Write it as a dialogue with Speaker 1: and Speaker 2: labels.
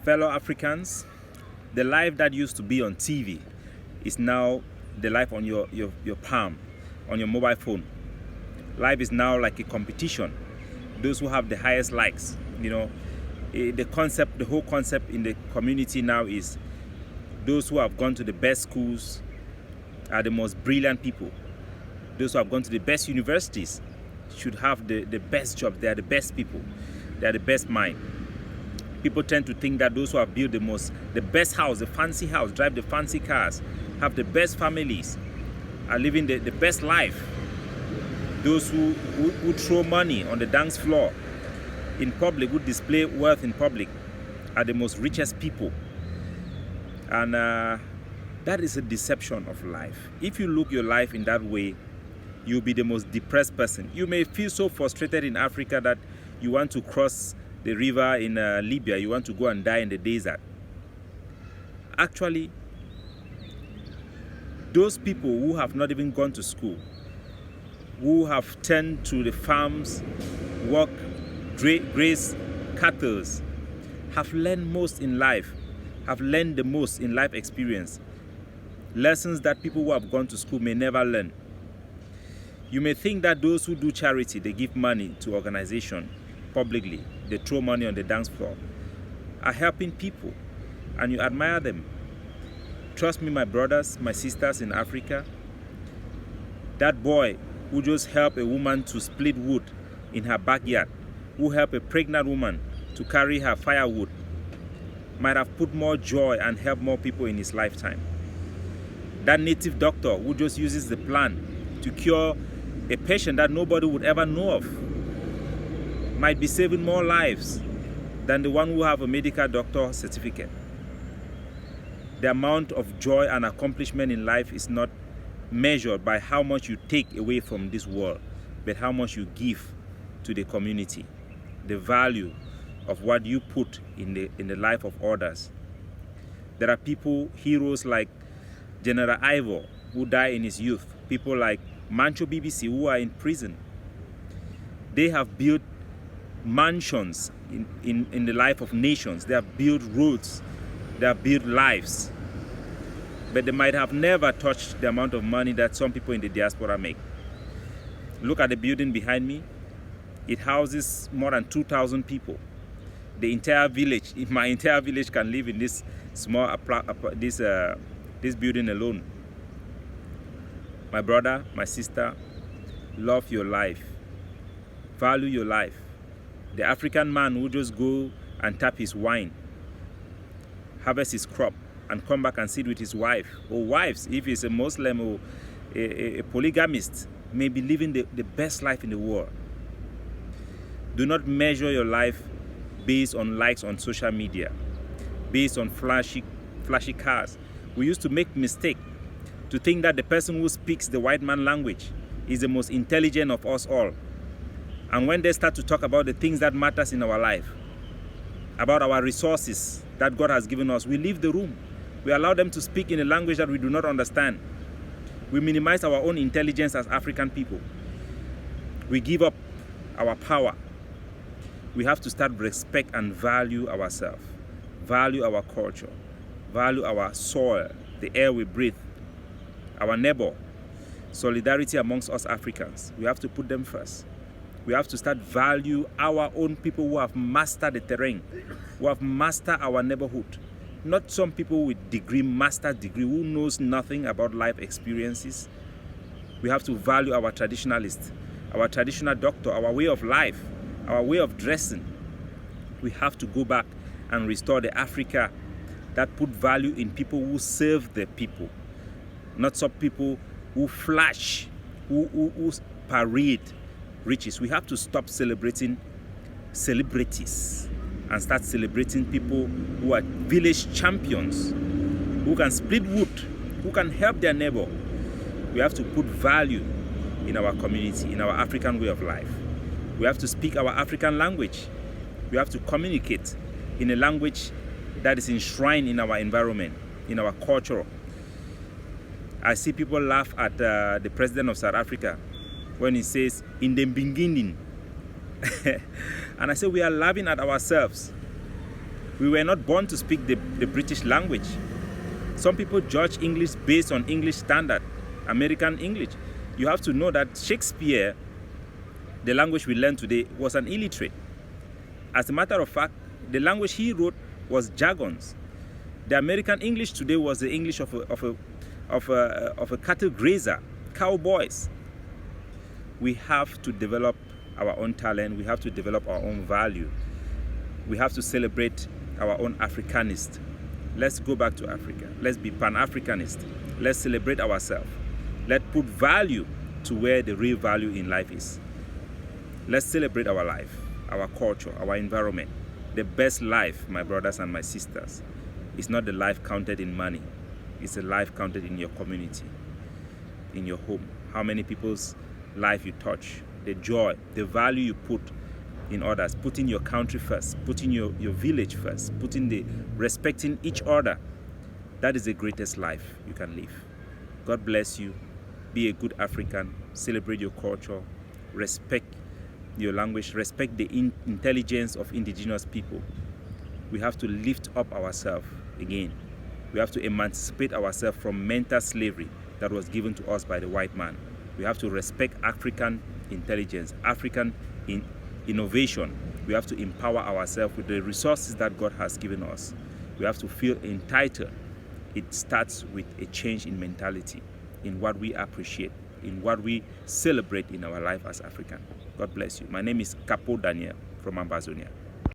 Speaker 1: Fellow Africans, the life that used to be on TV is now the life on your palm, on your mobile phone. Life is now like a competition. Those who have the highest likes, the whole concept in the community now is those who have gone to the best schools are the most brilliant people. Those who have gone to the best universities should have the best jobs. They are the best people. They are the best mind. People tend to think that those who have built the best house, the fancy house, drive the fancy cars, have the best families, are living the best life. Those who throw money on the dance floor in public, who display wealth in public, are the most richest people. And that is a deception of life. If you look your life in that way, you'll be the most depressed person. You may feel so frustrated in Africa that you want to cross the river in Libya, you want to go and die in the desert. Actually, those people who have not even gone to school, who have turned to the farms, work, graze cattle, have learned most in life, have learned the most in life experience. Lessons that people who have gone to school may never learn. You may think that those who do charity, they give money to organization publicly, they throw money on the dance floor, are helping people, and you admire them. Trust me, my brothers, my sisters in Africa, that boy who just helped a woman to split wood in her backyard, who helped a pregnant woman to carry her firewood, might have put more joy and helped more people in his lifetime. That native doctor who just uses the plant to cure a patient that nobody would ever know of might be saving more lives than the one who have a medical doctor certificate. The amount of joy and accomplishment in life is not measured by how much you take away from this world, but how much you give to the community. The value of what you put in the life of others. There are people, heroes like General Ivor, who died in his youth. People like Mancho BBC, who are in prison. They have built mansions in the life of nations. They have built roads. They have built lives. But they might have never touched the amount of money that some people in the diaspora make. Look at the building behind me. It houses more than 2,000 people. The entire village, if my entire village can live in this small this building alone. My brother, my sister, love your life. Value your life. The African man who just go and tap his wine, harvest his crop, and come back and sit with his wife, or wives, if he's a Muslim or a polygamist, may be living the best life in the world. Do not measure your life based on likes on social media, based on flashy cars. We used to make mistake to think that the person who speaks the white man language is the most intelligent of us all. And when they start to talk about the things that matters in our life, about our resources that God has given us, we leave the room. We allow them to speak in a language that we do not understand. We minimize our own intelligence as African people. We give up our power. We have to start respect and value ourselves, value our culture, value our soil, the air we breathe, our neighbor, solidarity amongst us Africans. We have to put them first. We have to start value our own people who have mastered the terrain, who have mastered our neighborhood. Not some people with master's degree who knows nothing about life experiences. We have to value our traditionalists, our traditional doctor, our way of life, our way of dressing. We have to go back and restore the Africa that put value in people who serve the people, not some people who flash, who parade riches. We have to stop celebrating celebrities and start celebrating people who are village champions, who can split wood, who can help their neighbor. We have to put value in our community, in our African way of life. We have to speak our African language. We have to communicate in a language that is enshrined in our environment, in our culture. I see people laugh at the president of South Africa when he says, in the beginning. And I say, we are laughing at ourselves. We were not born to speak the British language. Some people judge English based on English standard, American English. You have to know that Shakespeare, the language we learn today, was an illiterate. As a matter of fact, the language he wrote was jargons. The American English today was the English of a cattle grazer, cowboys. We have to develop our own talent. We have to develop our own value. We have to celebrate our own Africanist. Let's go back to Africa. Let's be Pan-Africanist. Let's celebrate ourselves. Let's put value to where the real value in life is. Let's celebrate our life, our culture, our environment. The best life, my brothers and my sisters, is not the life counted in money. It's the life counted in your community, in your home. How many people's life you touch, the joy, the value you put in others, putting your country first, putting your village first, respecting each other. That is the greatest life you can live. God bless you. Be a good African. Celebrate your culture. Respect your language. Respect the intelligence of indigenous people. We have to lift up ourselves again. We have to emancipate ourselves from mental slavery that was given to us by the white man. We have to respect African intelligence, African innovation. We have to empower ourselves with the resources that God has given us. We have to feel entitled. It starts with a change in mentality, in what we appreciate, in what we celebrate in our life as African. God bless you. My name is Capo Daniel from Ambazonia.